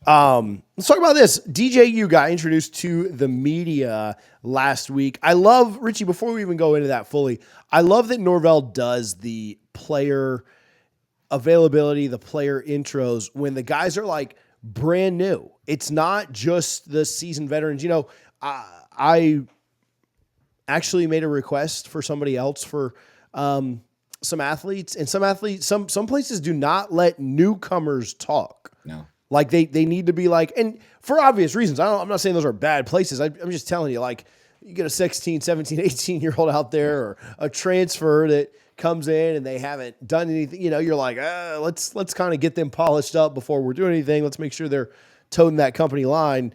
Let's talk about this. DJU got introduced to the media last week. I love, Richie, before we even go into that fully, I love that Norvell does the player availability, the player intros when the guys are like brand new. It's not just the seasoned veterans. I actually made a request for somebody else for some athletes, and some places do not let newcomers talk. No. Like they need to be like, and for obvious reasons, I'm not saying those are bad places. I'm just telling you, like, you get a 16, 17, 18-year-old out there or a transfer that comes in and they haven't done anything, you're like, let's kind of get them polished up before we're doing anything. Let's make sure they're toting that company line.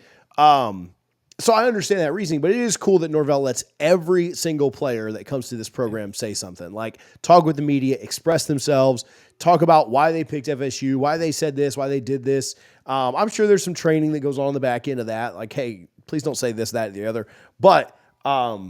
So I understand that reasoning, but it is cool that Norvell lets every single player that comes to this program say something, like talk with the media, express themselves, talk about why they picked FSU, why they said this, why they did this. I'm sure there's some training that goes on the back end of that. Like, hey, please don't say this, that, or the other. But I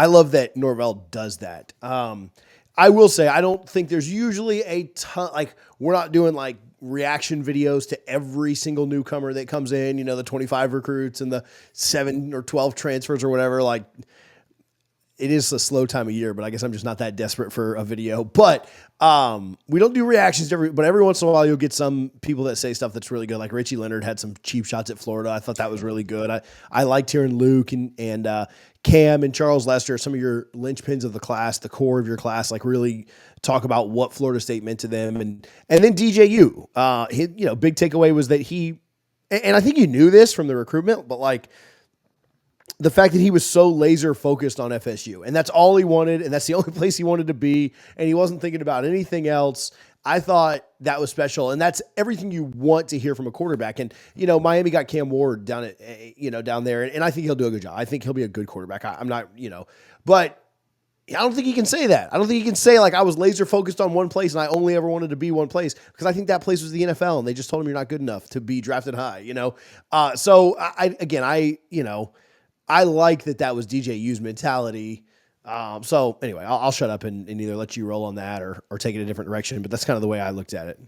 love that Norvell does that. I will say, I don't think there's usually a ton, like, we're not doing like reaction videos to every single newcomer that comes in, the 25 recruits and the 7 or 12 transfers or whatever. Like, it is a slow time of year, but I guess I'm just not that desperate for a video. But we don't do reactions to but every once in a while you'll get some people that say stuff that's really good. Like Richie Leonard had some cheap shots at Florida. I thought that was really good. I liked hearing Luke and Cam and Charles Lester, some of your linchpins of the class, the core of your class, like really talk about what Florida State meant to them. And then DJU, big takeaway was that and I think you knew this from the recruitment, but like, the fact that he was so laser focused on FSU, and that's all he wanted, and that's the only place he wanted to be, and he wasn't thinking about anything else. I thought that was special, and that's everything you want to hear from a quarterback. And Miami got Cam Ward down there, and I think he'll do a good job. I think he'll be a good quarterback. I'm not, but I don't think he can say that. I don't think he can say, like, I was laser focused on one place and I only ever wanted to be one place, because I think that place was the NFL, and they just told him you're not good enough to be drafted high. So I like that was DJU's mentality. So anyway, I'll shut up and either let you roll on that or take it a different direction. But that's kind of the way I looked at it.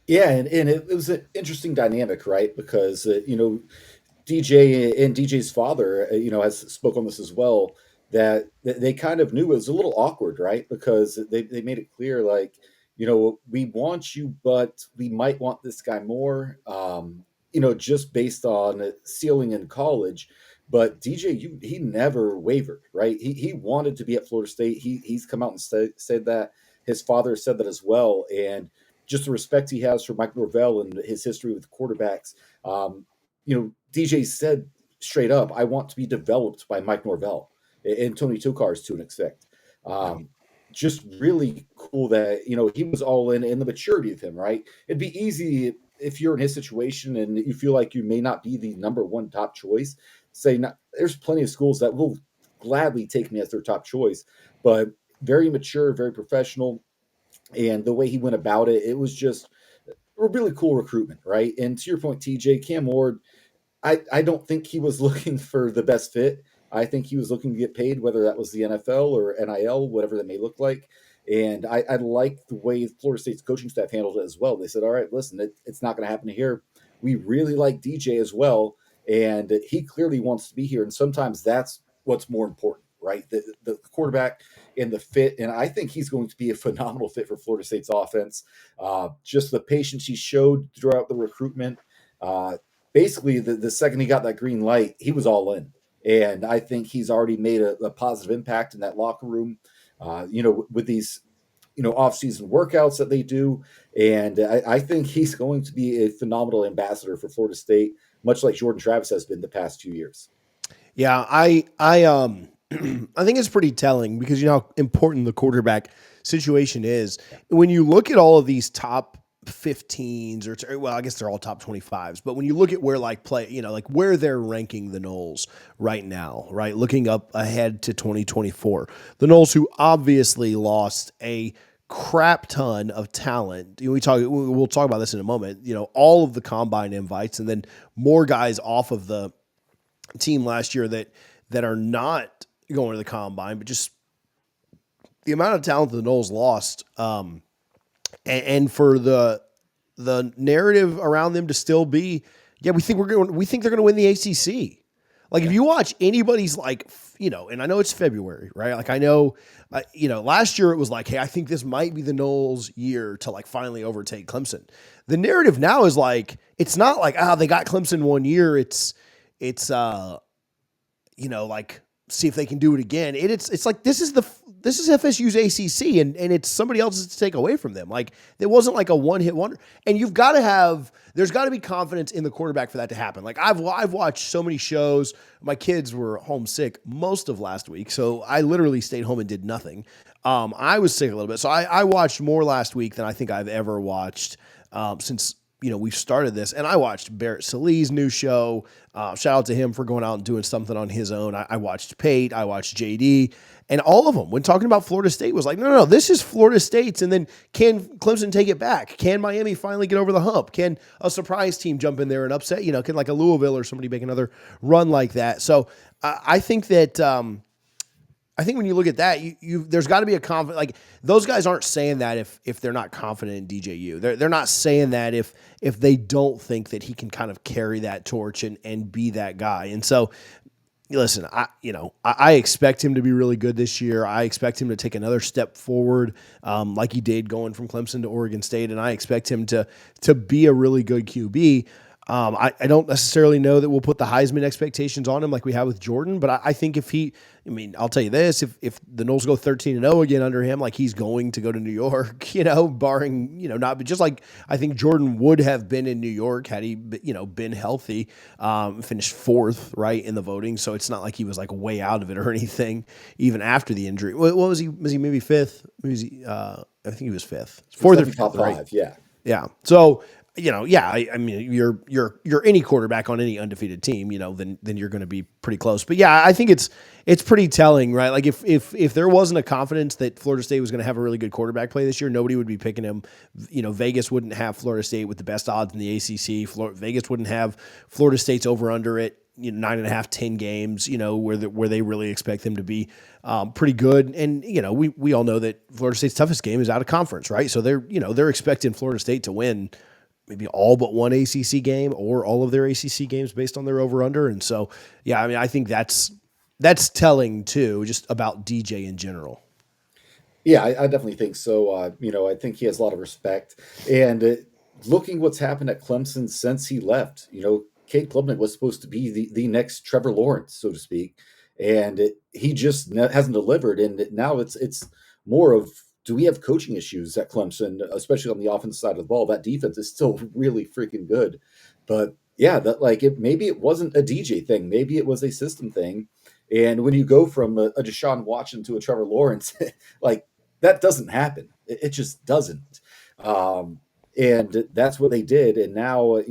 Yeah, and it was an interesting dynamic, right? Because DJ and DJ's father, has spoke on this as well. That they kind of knew it was a little awkward, right? Because they made it clear, like, we want you, but we might want this guy more. Just based on ceiling in college. But DJ, he never wavered, right? He wanted to be at Florida State. He's come out and said that. His father said that as well. And just the respect he has for Mike Norvell and his history with quarterbacks. DJ said straight up, I want to be developed by Mike Norvell and Tony Tokarz to an extent. Just really cool that, he was all in, and the maturity of him, right? It'd be easy if you're in his situation and you feel like you may not be the number one top choice. There's plenty of schools that will gladly take me as their top choice, but very mature, very professional. And the way he went about it, it was just a really cool recruitment, right? And to your point, TJ, Cam Ward, I don't think he was looking for the best fit. I think he was looking to get paid, whether that was the NFL or NIL, whatever that may look like. And I like the way Florida State's coaching staff handled it as well. They said, all right, listen, it's not going to happen here. We really like DJ as well. And he clearly wants to be here. And sometimes that's what's more important, right? The quarterback and the fit. And I think he's going to be a phenomenal fit for Florida State's offense. Just the patience he showed throughout the recruitment. Basically, the second he got that green light, he was all in. And I think he's already made a positive impact in that locker room, with these, off-season workouts that they do. And I think he's going to be a phenomenal ambassador for Florida State, much like Jordan Travis has been the past 2 years. Yeah, I think it's pretty telling, because you know how important the quarterback situation is. When you look at all of these top 15s, I guess they're all top 25s, but when you look at where where they're ranking the Noles right now, right? Looking up ahead to 2024, the Noles, who obviously lost a crap ton of talent. We'll talk about this in a moment, all of the combine invites, and then more guys off of the team last year that are not going to the combine, but just the amount of talent the Noles lost, and for the the narrative around them to still be, yeah, we think they're going to win the ACC. Like if Yeah. you watch anybody's and I know it's February, right? Like I know, last year it was like, hey, I think this might be the Noles year to like finally overtake Clemson. The narrative now is like, it's not like, they got Clemson one year. It's like see if they can do it again. It's like this is FSU's ACC and it's somebody else's to take away from them. Like it wasn't like a one hit wonder. And there's got to be confidence in the quarterback for that to happen. Like I've watched so many shows. My kids were homesick most of last week, so I literally stayed home and did nothing. I was sick a little bit, so I watched more last week than I think I've ever watched since we've started this. And I watched Barrett Sallee's new show. Shout out to him for going out and doing something on his own. I watched Pate. I watched JD. And all of them, when talking about Florida State, was like, no, this is Florida State's. And then can Clemson take it back? Can Miami finally get over the hump? Can a surprise team jump in there and upset? Can like a Louisville or somebody make another run like that? So I think that I think when you look at that, there's got to be a confident. Like those guys aren't saying that if they're not confident in DJU. They're not saying that if they don't think that he can kind of carry that torch and be that guy. And so, listen, I expect him to be really good this year. I expect him to take another step forward, like he did going from Clemson to Oregon State, and I expect him to be a really good QB. I don't necessarily know that we'll put the Heisman expectations on him like we have with Jordan, but I think I'll tell you this, if the Noles go 13-0 again under him, like he's going to go to New York, barring, not, but just like I think Jordan would have been in New York had he, been healthy, finished fourth, right, in the voting. So it's not like he was like way out of it or anything, even after the injury. What was he? Was he maybe fifth? I think he was fifth. Fourth or fifth, top five, right? yeah. Yeah. So, I mean, you're any quarterback on any undefeated team, then you're going to be pretty close. But yeah, I think it's pretty telling, right? Like if there wasn't a confidence that Florida State was going to have a really good quarterback play this year, nobody would be picking him. Vegas wouldn't have Florida State with the best odds in the ACC. Vegas wouldn't have Florida State's over under it. 9.5, 10 games, where they really expect them to be pretty good. And, we all know that Florida State's toughest game is out of conference, right? So they're expecting Florida State to win maybe all but one ACC game or all of their ACC games based on their over under. And so, yeah, I mean, I think that's telling too, just about DJ in general. Yeah, I definitely think so. I think he has a lot of respect. And looking what's happened at Clemson since he left, Cade Klubnik was supposed to be the next Trevor Lawrence, so to speak, and he just hasn't delivered. And now it's more of, do we have coaching issues at Clemson, especially on the offensive side of the ball? That defense is still really freaking good, but yeah, maybe it wasn't a DJ thing, maybe it was a system thing. And when you go from a Deshaun Watson to a Trevor Lawrence, like that doesn't happen. It just doesn't. And that's what they did. And now,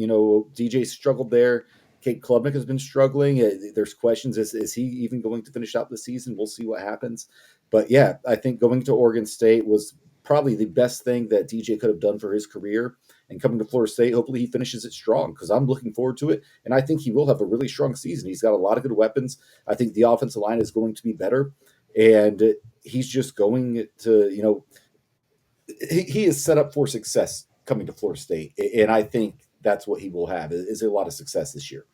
DJ struggled there. Kate Klubnik has been struggling. There's questions. Is he even going to finish out the season? We'll see what happens. But yeah, I think going to Oregon State was probably the best thing that DJ could have done for his career. And coming to Florida State, hopefully he finishes it strong, because I'm looking forward to it. And I think he will have a really strong season. He's got a lot of good weapons. I think the offensive line is going to be better. And he's just going to, he is set up for success coming to Florida State. And I think that's what he will have, is a lot of success this year.